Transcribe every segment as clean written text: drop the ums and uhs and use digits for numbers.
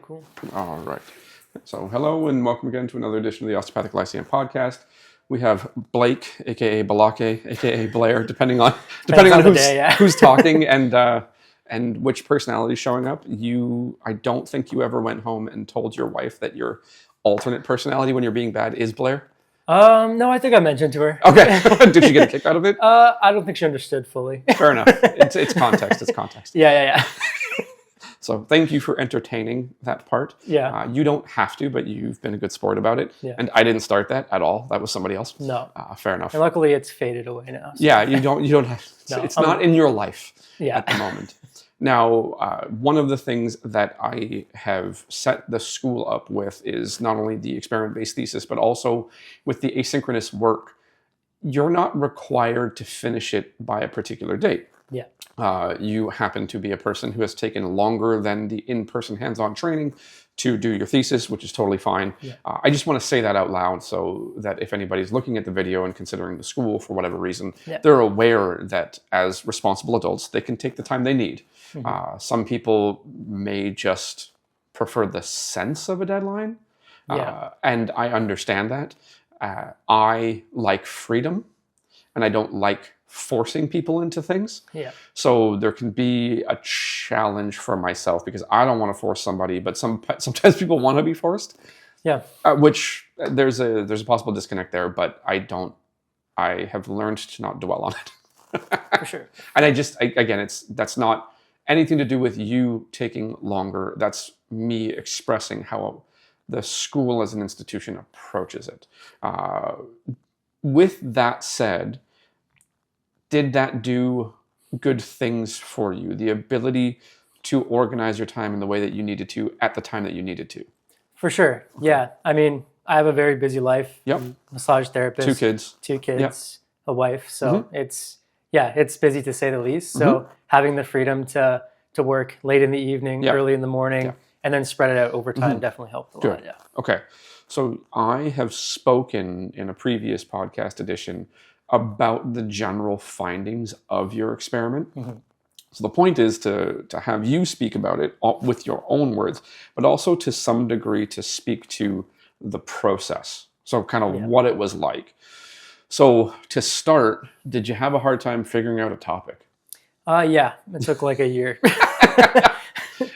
Cool. All right. So hello and welcome again to another edition of the Osteopathic Lyceum podcast. We have Blake, aka Balake, aka Blair, depending on who's talking and which personality is showing up. I don't think you ever went home and told your wife that your alternate personality when you're being bad is Blair. No, I think I mentioned to her. Okay. Did she get a kick out of it? I don't think she understood fully. Fair enough. It's context. It's context. Yeah. So thank you for entertaining that part. Yeah. You don't have to, but you've been a good sport about it. Yeah. And I didn't start that at all. That was somebody else. No. Fair enough. And luckily it's faded away now. So. Yeah, you don't have, it's not in your life at the moment. Now, one of the things that I have set the school up with is not only the experiment-based thesis, but also with the asynchronous work. You're not required to finish it by a particular date. Yeah. You happen to be a person who has taken longer than the in-person hands-on training to do your thesis, which is totally fine. Yeah. I just want to say that out loud so that if anybody's looking at the video and considering the school for whatever reason, they're aware that as responsible adults, they can take the time they need. Mm-hmm. Some people may just prefer the sense of a deadline, and I understand that. I like freedom, and I don't like forcing people into things. Yeah. So there can be a challenge for myself because I don't want to force somebody, but sometimes people want to be forced. Yeah. Which there's a possible disconnect there, but I have learned to not dwell on it. For sure. And that's not anything to do with you taking longer. That's me expressing how the school as an institution approaches it. With that said, did that do good things for you? The ability to organize your time in the way that you needed to at the time that you needed to? For sure. Okay. Yeah. I mean, I have a very busy life. Yep. Massage therapist. Two kids. Yep. A wife. So it's busy to say the least. So having the freedom to work late in the evening, early in the morning, and then spread it out over time definitely helped a lot. Yeah. Okay. So I have spoken in a previous podcast edition about the general findings of your experiment. Mm-hmm. So the point is to have you speak about it with your own words, but also to some degree to speak to the process. So kind of what it was like. So to start, did you have a hard time figuring out a topic? Yeah, it took like a year.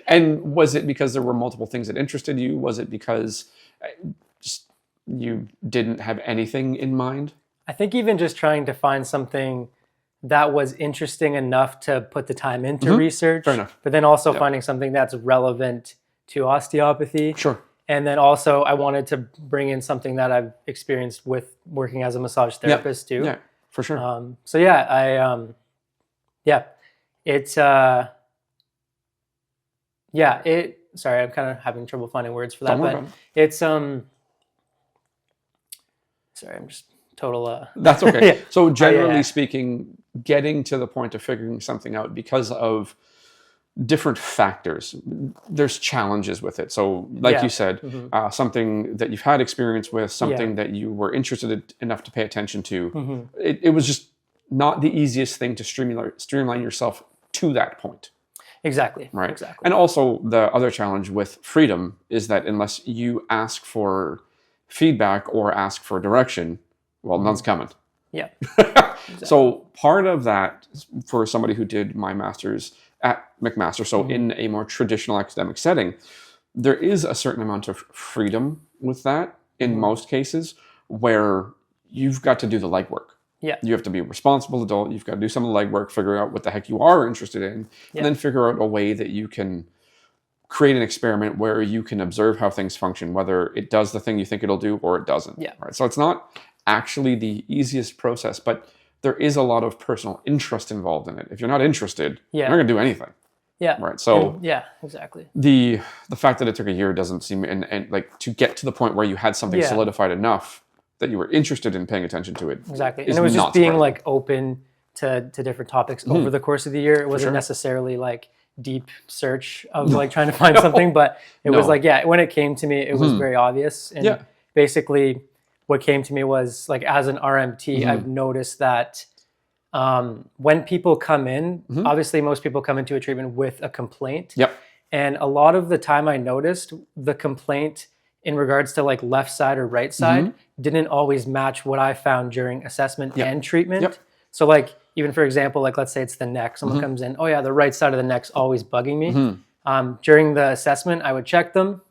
And was it because there were multiple things that interested you? Was it because just you didn't have anything in mind? I think even just trying to find something that was interesting enough to put the time into research. Fair enough. But then also finding something that's relevant to osteopathy. Sure. And then also I wanted to bring in something that I've experienced with working as a massage therapist too. Yeah, for sure. Sorry, I'm kind of having trouble finding words for that, but it's, sorry, I'm just total. That's okay. So generally speaking, getting to the point of figuring something out because of different factors, there's challenges with it. So like you said, something that you've had experience with, something that you were interested enough to pay attention to, it was just not the easiest thing to streamline yourself to that point. Exactly. Right. Exactly. And also the other challenge with freedom is that unless you ask for feedback or ask for direction, well, none's coming. Yeah. Exactly. So part of that for somebody who did my master's at McMaster, so in a more traditional academic setting, there is a certain amount of freedom with that in most cases where you've got to do the legwork. Yeah. You have to be a responsible adult. You've got to do some of the legwork, figure out what the heck you are interested in, and then figure out a way that you can create an experiment where you can observe how things function, whether it does the thing you think it'll do or it doesn't. Yeah. Right. So it's not actually the easiest process, but there is a lot of personal interest involved in it. If you're not interested, you're not going to do anything. Yeah. Right. So exactly. The fact that it took a year doesn't seem and like to get to the point where you had something solidified enough that you were interested in paying attention to it. Exactly. And it was just being like open to different topics over the course of the year. It wasn't necessarily like deep search of like trying to find something, but it was like, when it came to me, it was very obvious. And basically what came to me was like, as an RMT, I've noticed that when people come in, obviously most people come into a treatment with a complaint. Yep. And a lot of the time I noticed the complaint in regards to like left side or right side didn't always match what I found during assessment and treatment. So like, even for example, like let's say it's the neck, someone comes in, oh yeah, the right side of the neck's always bugging me. During the assessment, I would check them.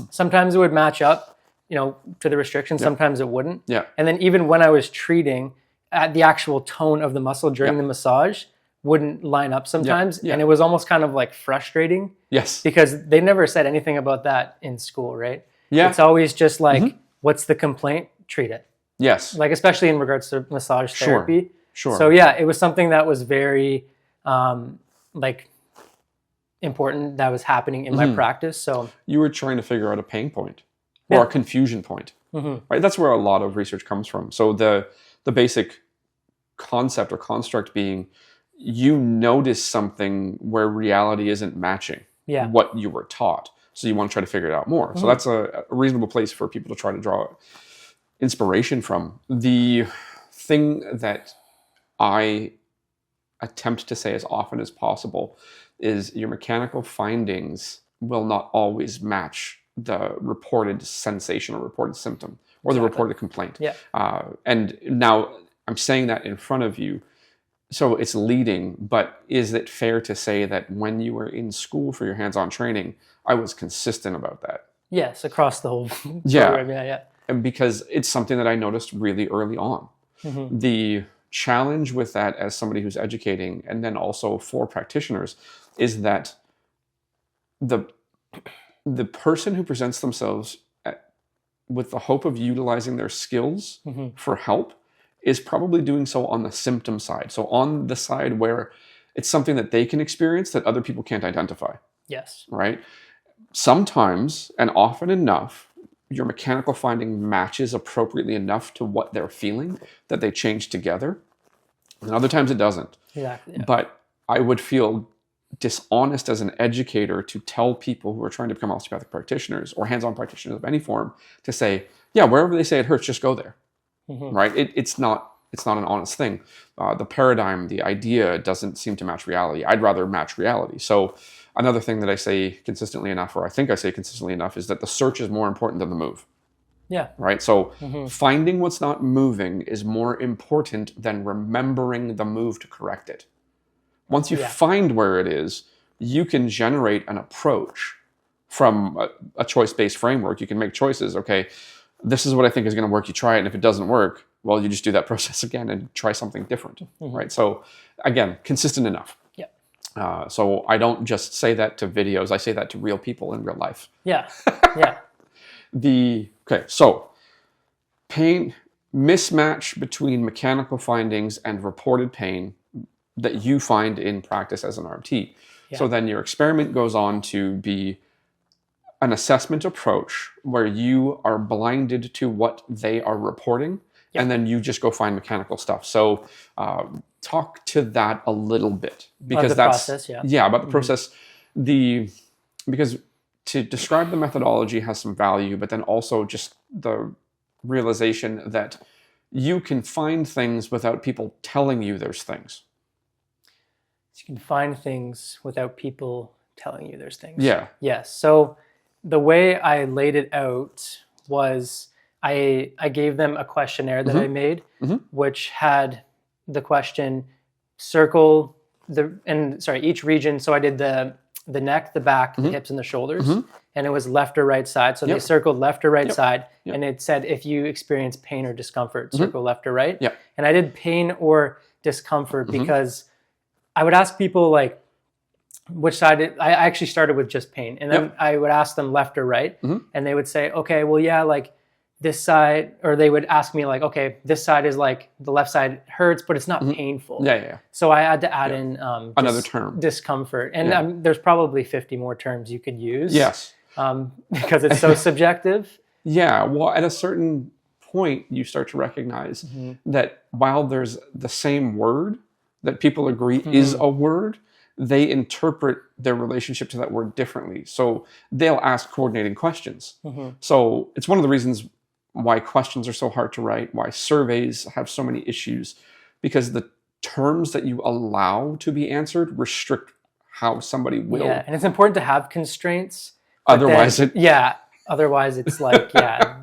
Sometimes it would match up, to the restriction. Sometimes it wouldn't. And then even when I was treating, the actual tone of the muscle during the massage wouldn't line up sometimes. And it was almost kind of like frustrating. Because they never said anything about that in school, right? It's always just like, what's the complaint? Treat it. Like, especially in regards to massage therapy. So yeah, it was something that was very like important that was happening in my practice. So you were trying to figure out a pain point or a confusion point, right? That's where a lot of research comes from. So the basic concept or construct being, you notice something where reality isn't matching what you were taught. So you want to try to figure it out more. So that's a reasonable place for people to try to draw inspiration from. The thing that I attempt to say as often as possible is your mechanical findings will not always match the reported sensation or reported symptom or the reported complaint. And now I'm saying that in front of you, so it's leading, but is it fair to say that when you were in school for your hands-on training, I was consistent about that? Yes, across the whole program. And because it's something that I noticed really early on. The challenge with that as somebody who's educating, and then also for practitioners, is that the person who presents themselves with the hope of utilizing their skills for help is probably doing so on the symptom side. So on the side where it's something that they can experience that other people can't identify. Right? Sometimes, and often enough, your mechanical finding matches appropriately enough to what they're feeling that they change together. And other times it doesn't. But I would feel dishonest as an educator to tell people who are trying to become osteopathic practitioners or hands-on practitioners of any form to say, yeah, wherever they say it hurts, just go there. Right? It's not an honest thing. The paradigm, the idea doesn't seem to match reality. I'd rather match reality. So another thing that I say consistently enough, or I think I say consistently enough, is that the search is more important than the move. Right? So finding what's not moving is more important than remembering the move to correct it. Once you find where it is, you can generate an approach from a choice-based framework. You can make choices. Okay, this is what I think is going to work. You try it, and if it doesn't work, well, you just do that process again and try something different. Right? So again, consistent enough. So I don't just say that to videos. I say that to real people in real life. Okay, so pain mismatch between mechanical findings and reported pain that you find in practice as an RT. So then your experiment goes on to be an assessment approach where you are blinded to what they are reporting, and then you just go find mechanical stuff. So talk to that a little bit, because that's process, about the process. Because to describe the methodology has some value, but then also just the realization that you can find things without people telling you there's things. You can find things without people telling you there's things. Yes. So the way I laid it out was I gave them a questionnaire that I made, which had the question circle each region. So I did the neck, the back, the hips, and the shoulders, and it was left or right side. So they circled left or right side, and it said if you experience pain or discomfort, circle left or right. And I did pain or discomfort because I would ask people like which side. I actually started with just pain, and then I would ask them left or right, and they would say, okay, well, yeah, like this side, or they would ask me like, okay, this side is like the left side hurts, but it's not painful. So I had to add in another term, discomfort, and there's probably 50 more terms you could use. Because it's so subjective. Well, at a certain point, you start to recognize that while there's the same word that people agree is a word, they interpret their relationship to that word differently. So they'll ask coordinating questions. So it's one of the reasons why questions are so hard to write, why surveys have so many issues, because the terms that you allow to be answered restrict how somebody will. Yeah, and it's important to have constraints. Otherwise, otherwise it's like,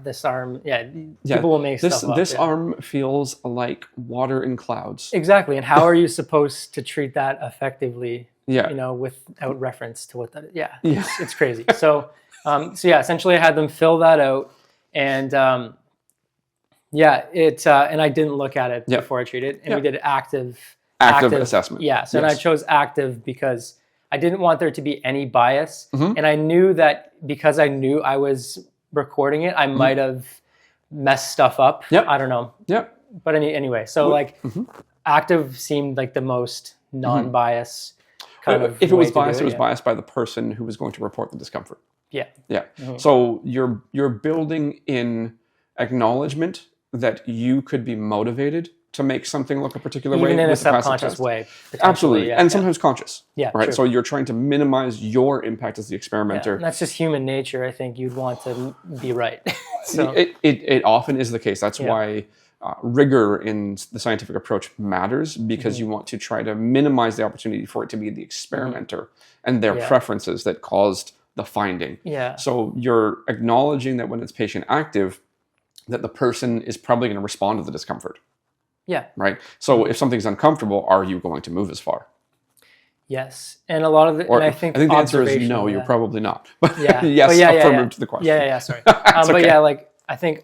this arm, people will make stuff up. This arm feels like water in clouds. Exactly, and how are you supposed to treat that effectively? Yeah. Without reference to what that is. It's crazy. So, essentially I had them fill that out, and and I didn't look at it before I treated, and we did active assessment. Yeah. So and I chose active because I didn't want there to be any bias, and I knew that because I knew I was recording it, I might have messed stuff up. I don't know. But anyway, so active seemed like the most non-bias. If it was biased, it was biased by the person who was going to report the discomfort. Yeah. So you're building in acknowledgement that you could be motivated to make something look a particular way, even in a subconscious way. Absolutely, and sometimes conscious. Yeah, right. True. So you're trying to minimize your impact as the experimenter. And that's just human nature. I think you'd want to be right. So it often is the case. That's why. Rigor in the scientific approach matters, because you want to try to minimize the opportunity for it to be the experimenter and their preferences that caused the finding. So you're acknowledging that when it's patient active, that the person is probably going to respond to the discomfort. Right? So if something's uncomfortable, are you going to move as far? Yes. And a lot of the, I think the answer is no, you're probably not. But yes, affirmative to the question. Sorry. But I think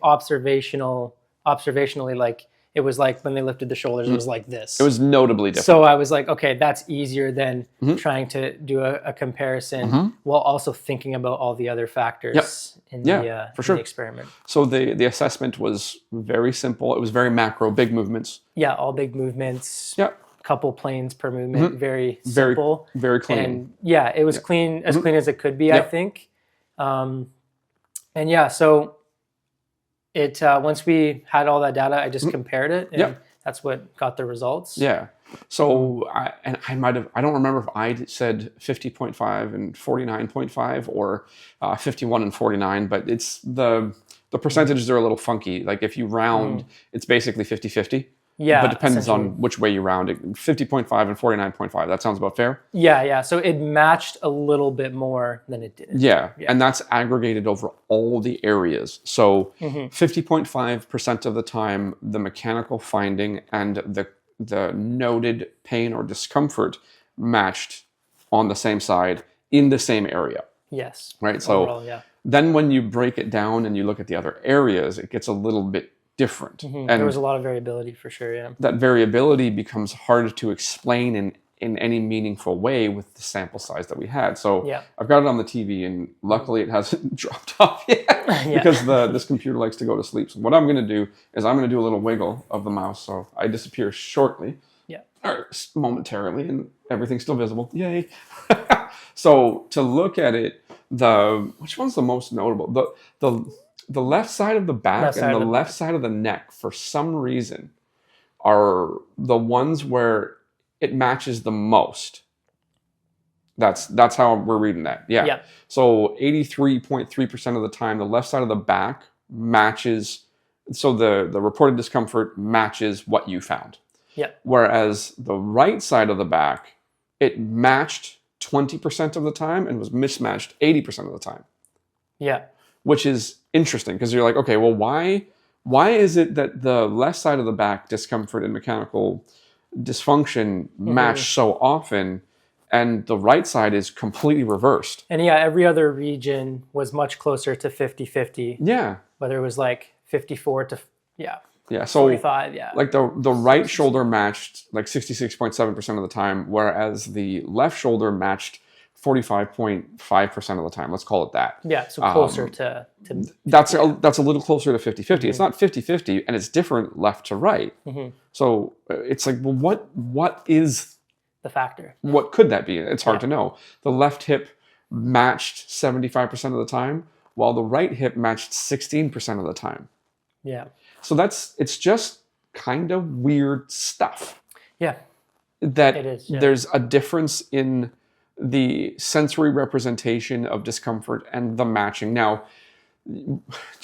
observationally, like it was like when they lifted the shoulders, it was like this. It was notably different. So I was like, okay, that's easier than trying to do a comparison while also thinking about all the other factors in the experiment. So the assessment was very simple. It was very macro, big movements. Yeah, all big movements. Couple planes per movement. Very simple. Very clean. And it was clean, as clean as it could be, I think. So it once we had all that data, I just compared it, and that's what got the results. So I don't remember if I said 50.5 and 49.5 or 51 and 49, but it's the percentages are a little funky. Like if you round, it's basically 50-50. But it depends on which way you round it. 50.5 and 49.5. That sounds about fair? So it matched a little bit more than it did. And that's aggregated over all the areas. So 50.5% of the time, the mechanical finding and the noted pain or discomfort matched on the same side in the same area. Yes. Right? So overall, then when you break it down and you look at the other areas, it gets a little bit different. And there was a lot of variability for sure, That variability becomes hard to explain in any meaningful way with the sample size that we had. So I've got it on the TV, and luckily it hasn't dropped off yet because this computer likes to go to sleep. So what I'm going to do is I'm going to do a little wiggle of the mouse so I disappear shortly. Or momentarily, and everything's still visible. Yay. So to look at it, which one's the most notable? The left side of the back and the left side of the neck, for some reason, are the ones where it matches the most. That's how we're reading that. So 83.3% of the time, the left side of the back matches. So the reported discomfort matches what you found. Whereas the right side of the back, it matched 20% of the time and was mismatched 80% of the time. Which is interesting, because you're like, okay, well, why is it that the left side of the back discomfort and mechanical dysfunction match so often, and the right side is completely reversed? And every other region was much closer to 50-50. Whether it was like 54 to so 45, like the right shoulder matched like 66.7% of the time, whereas the left shoulder matched 45.5% of the time. Let's call it that. So closer to that's a little closer to 50-50. It's not 50-50, and it's different left to right. So it's like, well, what is the factor? What could that be? It's hard to know. The left hip matched 75% of the time, while the right hip matched 16% of the time. So it's just kind of weird stuff. That it is. There's a difference in the sensory representation of discomfort and the matching. Now,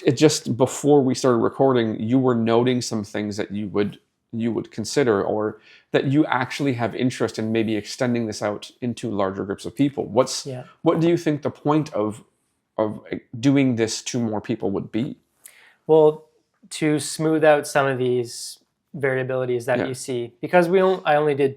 it just before we started recording, you were noting some things that you would you would consider, or that you actually have interest in maybe extending this out into larger groups of people? What do you think the point of doing this to more people would be? Well, to smooth out some of these variabilities that you see, because I only did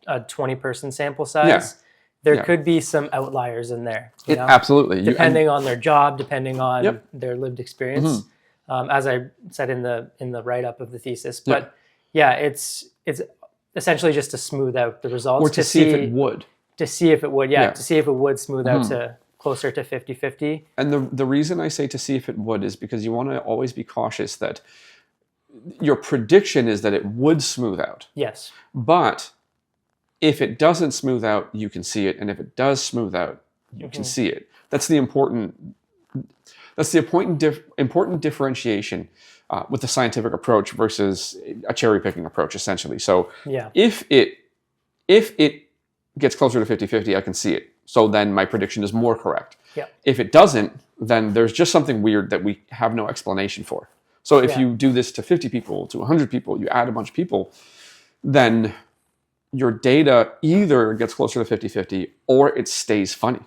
a 20-person sample size. There could be some outliers in there. Absolutely. Depending on their job, depending on their lived experience, as I said in the write-up of the thesis. But it's essentially just to smooth out the results. Or to see if it would. To see if it would, to see if it would smooth out to closer to 50-50. And the reason I say to see if it would is because you want to always be cautious that your prediction is that it would smooth out. Yes. But if it doesn't smooth out, you can see it. And if it does smooth out, you can see it. That's the important differentiation with the scientific approach versus a cherry picking approach, essentially. So if it gets closer to 50-50, I can see it. So then my prediction is more correct. If it doesn't, then there's just something weird that we have no explanation for. So if you do this to 50 people, to 100 people, you add a bunch of people, then your data either gets closer to 50-50 or it stays funny.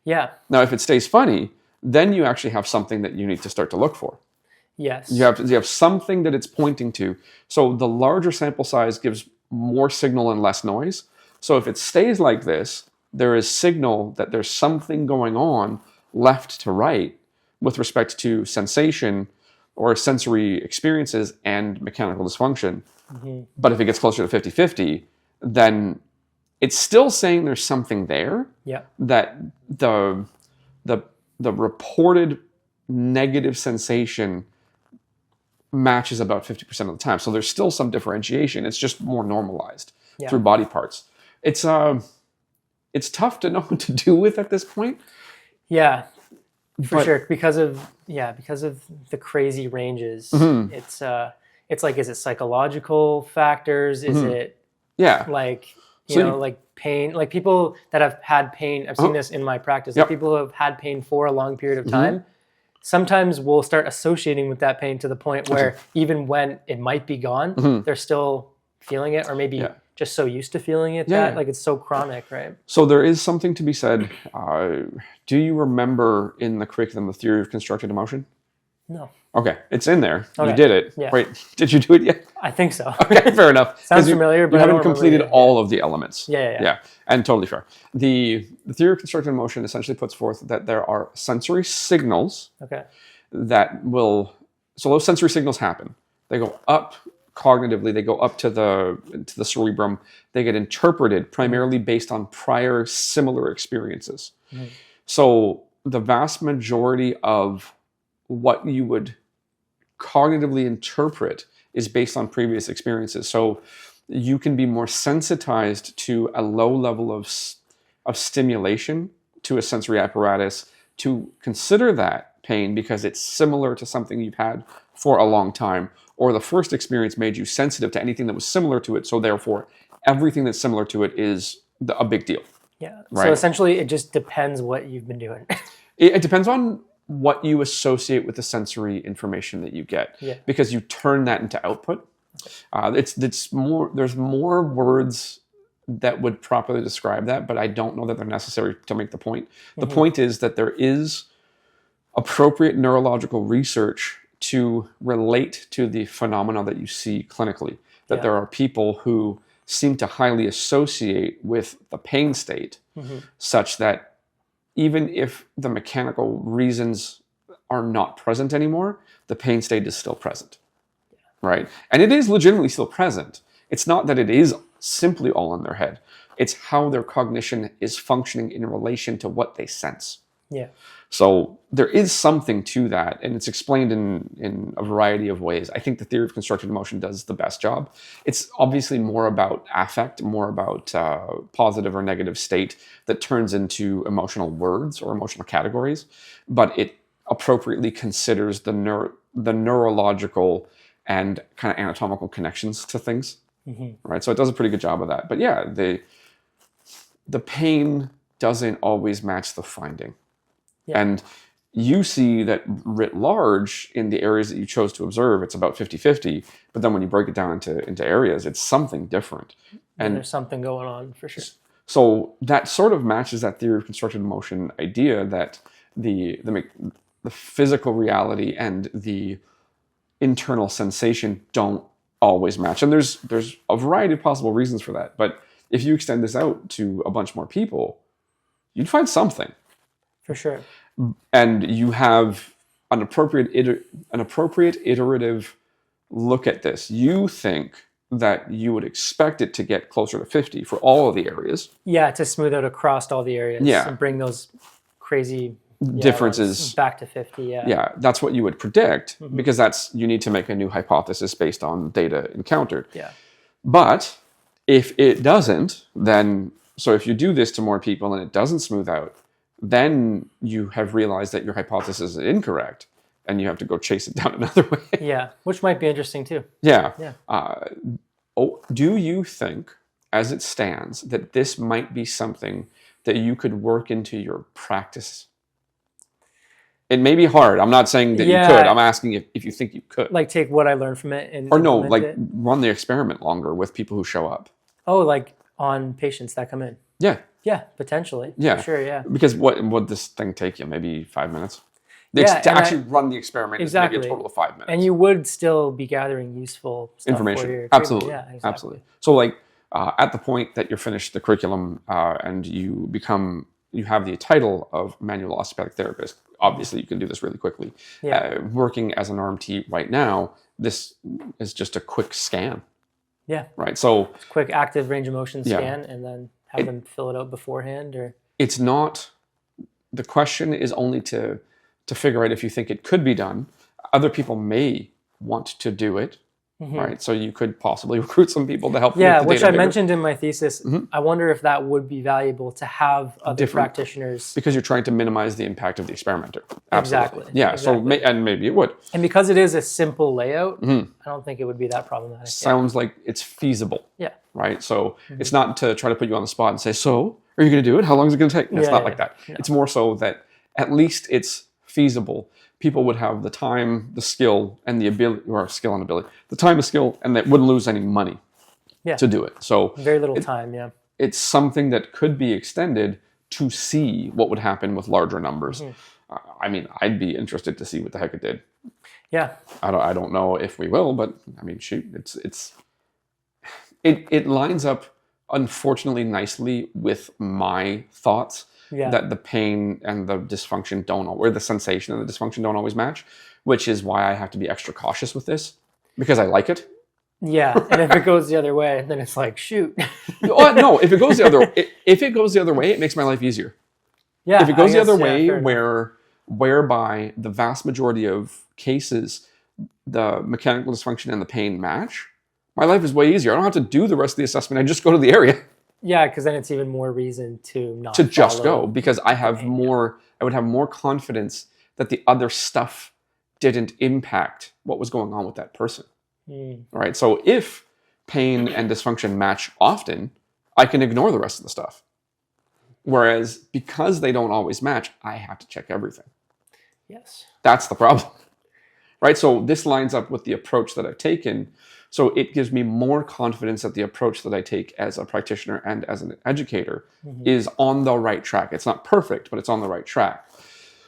Yeah. Now, if it stays funny, then you actually have something that you need to start to look for. Yes. You have something that it's pointing to. So the larger sample size gives more signal and less noise. So if it stays like this, there is signal that there's something going on left to right with respect to sensation or sensory experiences and mechanical dysfunction. But if it gets closer to 50-50, then it's still saying there's something there. That the reported negative sensation matches about 50% of the time. So there's still some differentiation. It's just more normalized through body parts. It's tough to know what to do with at this point. Yeah, for sure. Because of the crazy ranges. It's like, is it psychological factors? Is it like like pain? Like people that have had pain, I've seen this in my practice, like people who have had pain for a long period of time, sometimes we'll start associating with that pain to the point where even when it might be gone, they're still feeling it, or maybe just so used to feeling it that like it's so chronic, right? So there is something to be said. Do you remember in the curriculum the theory of constructed emotion? No. Okay, it's in there. Okay. You did it. Yeah. Wait, did you do it yet? I think so. Okay, fair enough. Sounds familiar, but you haven't completed all of the elements. Yeah, and totally fair. The theory of constructed emotion essentially puts forth that there are sensory signals that will. So those sensory signals happen. They go up cognitively. They go up to the cerebrum. They get interpreted primarily based on prior similar experiences. So the vast majority of what you would cognitively interpret is based on previous experiences. So you can be more sensitized to a low level of stimulation to a sensory apparatus to consider that pain because it's similar to something you've had for a long time, or the first experience made you sensitive to anything that was similar to it. So therefore, everything that's similar to it is a big deal. Yeah. Right? So essentially, it just depends what you've been doing. It depends on what you associate with the sensory information that you get, because you turn that into output. It's more. There's more words that would properly describe that, but I don't know that they're necessary to make the point. The point is that there is appropriate neurological research to relate to the phenomena that you see clinically. That there are people who seem to highly associate with the pain state, such that even if the mechanical reasons are not present anymore, the pain state is still present, right? And it is legitimately still present. It's not that it is simply all in their head. It's how their cognition is functioning in relation to what they sense. Yeah. So there is something to that, and it's explained in a variety of ways. I think the theory of constructed emotion does the best job. It's obviously more about affect, more about positive or negative state that turns into emotional words or emotional categories, but it appropriately considers the neurological and kind of anatomical connections to things, right? So it does a pretty good job of that. But yeah, the pain doesn't always match the finding. Yeah. And you see that writ large in the areas that you chose to observe, it's about 50-50. But then when you break it down into areas, it's something different. And there's something going on for sure. So that sort of matches that theory of constructed motion idea that the physical reality and the internal sensation don't always match. And there's a variety of possible reasons for that. But if you extend this out to a bunch more people, you'd find something. For sure. And you have an appropriate iterative look at this. You think that you would expect it to get closer to 50 for all of the areas. Yeah, to smooth out across all the areas. Yeah. And bring those crazy differences back to 50. Yeah, that's what you would predict, because you need to make a new hypothesis based on data encountered. Yeah. But if it doesn't, then, so if you do this to more people and it doesn't smooth out, then you have realized that your hypothesis is incorrect and you have to go chase it down another way. Yeah, which might be interesting too. Yeah. Yeah. Do you think, as it stands, that this might be something that you could work into your practice? It may be hard. I'm not saying that you could. I'm asking if you think you could. Like take what I learned from it and run the experiment longer with people who show up. Oh, like on patients that come in. Yeah. Yeah, potentially. Yeah. For sure, yeah. Because what would this thing take you? Maybe 5 minutes? To actually run the experiment exactly. is maybe a total of 5 minutes. And you would still be gathering useful stuff information. For your Absolutely. Yeah, exactly. Absolutely. So like at the point that you finish the curriculum and you have the title of manual osteopathic therapist, obviously you can do this really quickly. Yeah. Working as an RMT right now, this is just a quick scan. Yeah. Right. So quick active range of motion scan and then have them fill it out beforehand, or it's not, the question is only to figure out if you think it could be done. Other people may want to do it. Right. So you could possibly recruit some people to help. Yeah, which I mentioned in my thesis. I wonder if that would be valuable to have other practitioners. Because you're trying to minimize the impact of the experimenter. Absolutely. Exactly. Yeah. Exactly. So and maybe it would. And because it is a simple layout, I don't think it would be that problematic. Sounds like it's feasible. Yeah. Right. So it's not to try to put you on the spot and say, so are you going to do it? How long is it going to take? It's not like that. No. It's more so that at least it's feasible. People would have the time, the skill, and the ability, or skill and ability, the time, the skill, and they wouldn't lose any money to do it. So very little time, yeah. It's something that could be extended to see what would happen with larger numbers. I mean, I'd be interested to see what the heck it did. Yeah. I don't know if we will, but I mean, shoot, it lines up, unfortunately, nicely with my thoughts. Yeah. That the pain and the dysfunction or the sensation and the dysfunction don't always match, which is why I have to be extra cautious with this, because I like it. Yeah, and if it goes the other way, then it's like, shoot. No, if it goes the other way, it makes my life easier. Yeah. If it goes the other way, whereby the vast majority of cases, the mechanical dysfunction and the pain match, my life is way easier. I don't have to do the rest of the assessment. I just go to the area. Yeah, because then it's even more reason to not just go, because I would have more confidence that the other stuff didn't impact what was going on with that person. Right? So if pain and dysfunction match often, I can ignore the rest of the stuff. Whereas because they don't always match, I have to check everything. Yes. That's the problem. Right? So this lines up with the approach that I've taken. So it gives me more confidence that the approach that I take as a practitioner and as an educator is on the right track. It's not perfect, but it's on the right track.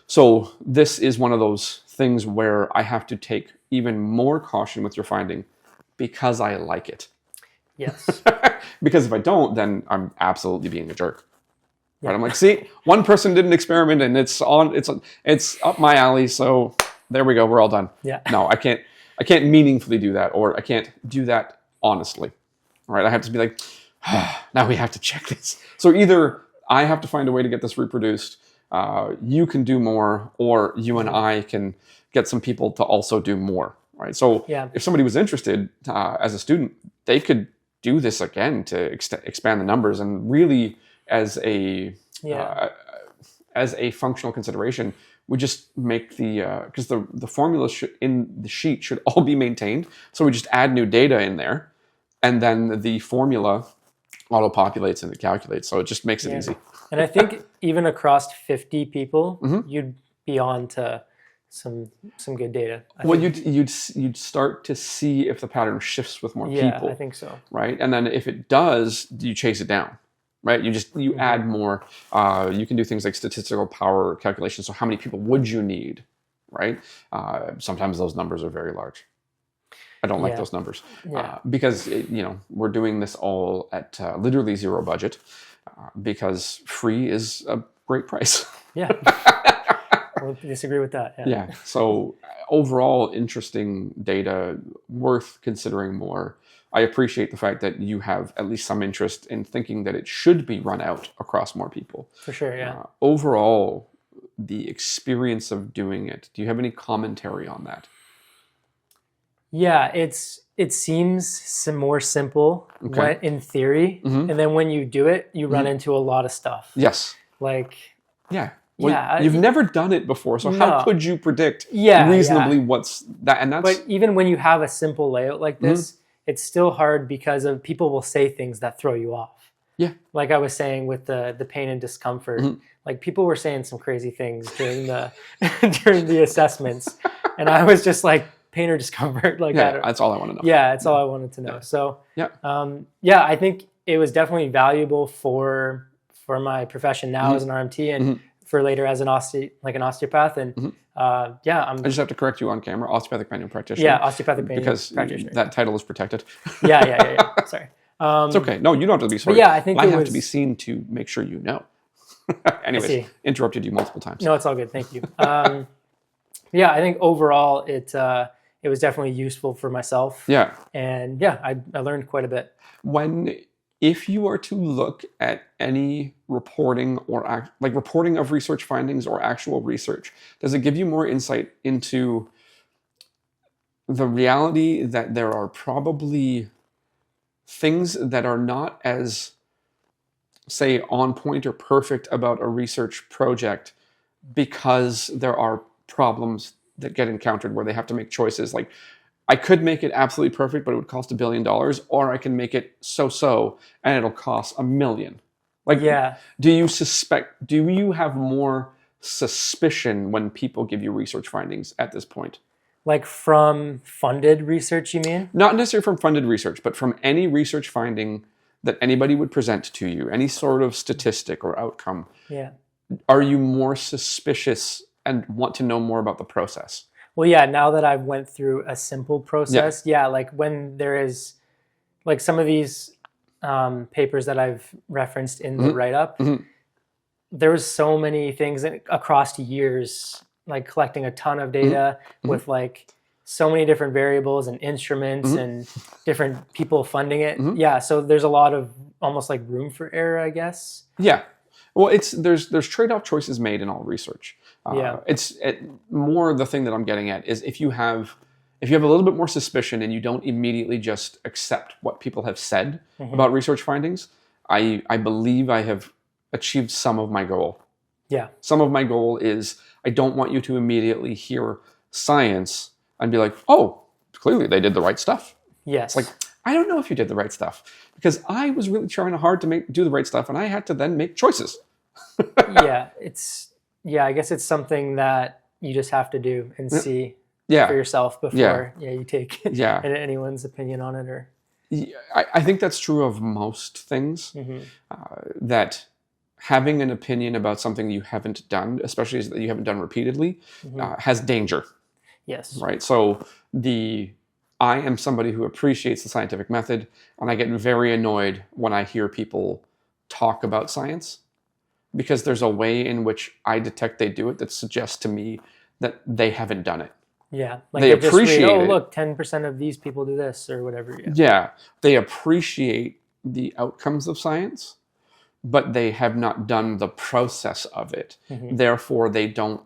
So this is one of those things where I have to take even more caution with your finding because I like it. Yes. Because if I don't, then I'm absolutely being a jerk. Yeah. Right? I'm like, see, one person did an experiment and it's up my alley. So there we go. We're all done. Yeah. No, I can't meaningfully do that, or I can't do that honestly. All right. I have to be like, now we have to check this. So either I have to find a way to get this reproduced, you can do more, or you and I can get some people to also do more. Right. So if somebody was interested as a student, they could do this again to expand the numbers, and really as a functional consideration, we just make because the formula in the sheet should all be maintained. So we just add new data in there, and then the formula auto-populates and it calculates. So it just makes it easy. And I think even across 50 people, you'd be on to some good data. Well, you'd start to see if the pattern shifts with more people. I think so. Right, and then if it does, you chase it down. Right, you add more. You can do things like statistical power calculations. So how many people would you need? Right, sometimes those numbers are very large. I don't like those numbers because we're doing this all at literally zero budget because free is a great price. Yeah. I would disagree with that. Yeah. So overall, interesting data, worth considering more. I appreciate the fact that you have at least some interest in thinking that it should be run out across more people. For sure, yeah. Overall, the experience of doing it, do you have any commentary on that? Yeah, it seems more simple in theory, and then when you do it, you run into a lot of stuff. Yes. Like, well, you've never done it before, so how could you predict reasonably what's that? And that's. But even when you have a simple layout like this, it's still hard because of people will say things that throw you off. Yeah. Like I was saying with the pain and discomfort, like people were saying some crazy things during the during the assessments, and I was just like, pain or discomfort, like that's all I want to know. Yeah, that's all I wanted to know. So I think it was definitely valuable for my profession now as an RMT and for later as an osteopath. And I just have to correct you on camera, osteopathic manual practitioner. Yeah, osteopathic manual practitioner. Because that title is protected. Yeah. Sorry. It's okay. No, you don't have to be sorry. Yeah, I think I have to be seen to make sure you know. Anyways, interrupted you multiple times. No, it's all good. Thank you. I think overall it was definitely useful for myself. Yeah. And I learned quite a bit. If you are to look at any reporting or reporting of research findings or actual research, does it give you more insight into the reality that there are probably things that are not as, say, on point or perfect about a research project because there are problems that get encountered where they have to make choices like, I could make it absolutely perfect, but it would cost $1 billion, or I can make it so-so and it'll cost $1 million. Do you have more suspicion when people give you research findings at this point? Like from funded research, you mean? Not necessarily from funded research, but from any research finding that anybody would present to you, any sort of statistic or outcome. Yeah. Are you more suspicious and want to know more about the process? Well, yeah, now that I've went through a simple process, like when there is, like some of these papers that I've referenced in the write-up, there was so many things across years, like collecting a ton of data with like so many different variables and instruments and different people funding it. Yeah, so there's a lot of almost like room for error, I guess. Yeah. Well, there's trade-off choices made in all research. More the thing that I'm getting at is if you have a little bit more suspicion and you don't immediately just accept what people have said about research findings, I believe I have achieved some of my goal. Yeah. Some of my goal is I don't want you to immediately hear science and be like, oh, clearly they did the right stuff. Yes. It's like, I don't know if you did the right stuff because I was really trying hard to do the right stuff and I had to then make choices. I guess it's something that you just have to do and see for yourself before you take anyone's opinion on it. Or I think that's true of most things, that having an opinion about something you haven't done, especially that you haven't done repeatedly, has danger. Yes. Right. So I am somebody who appreciates the scientific method, and I get very annoyed when I hear people talk about science because there's a way in which I detect they do it that suggests to me that they haven't done it. Yeah. Like they appreciate just read, it. Look, 10% of these people do this or whatever. Yeah. They appreciate the outcomes of science, but they have not done the process of it. Therefore, they don't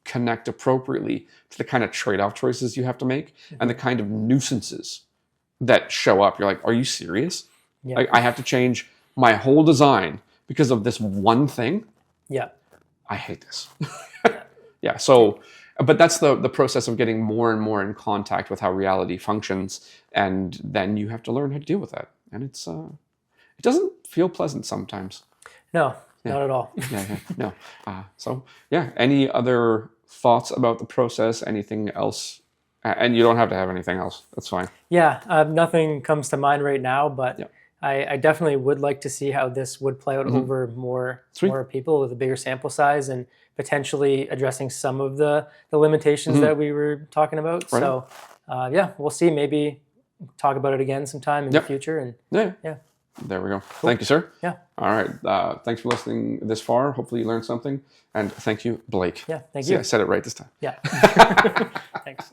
connect appropriately to the kind of trade-off choices you have to make and the kind of nuisances that show up. You're like, are you serious? Yeah. Like, I have to change my whole design because of this one thing? Yeah. I hate this. So, but that's the process of getting more and more in contact with how reality functions, and then you have to learn how to deal with that. And it doesn't feel pleasant sometimes. No. not at all. No. So yeah, any other thoughts about the process? Anything else? And you don't have to have anything else. That's fine. Yeah, nothing comes to mind right now, but I definitely would like to see how this would play out over more people with a bigger sample size, and potentially addressing some of the limitations that we were talking about. Right. So yeah, we'll see. Maybe talk about it again sometime in the future. And yeah. There we go. Cool. Thank you, sir. Yeah. All right. Thanks for listening this far. Hopefully you learned something. And thank you, Blake. Yeah, thank you. I said it right this time. Yeah. Thanks.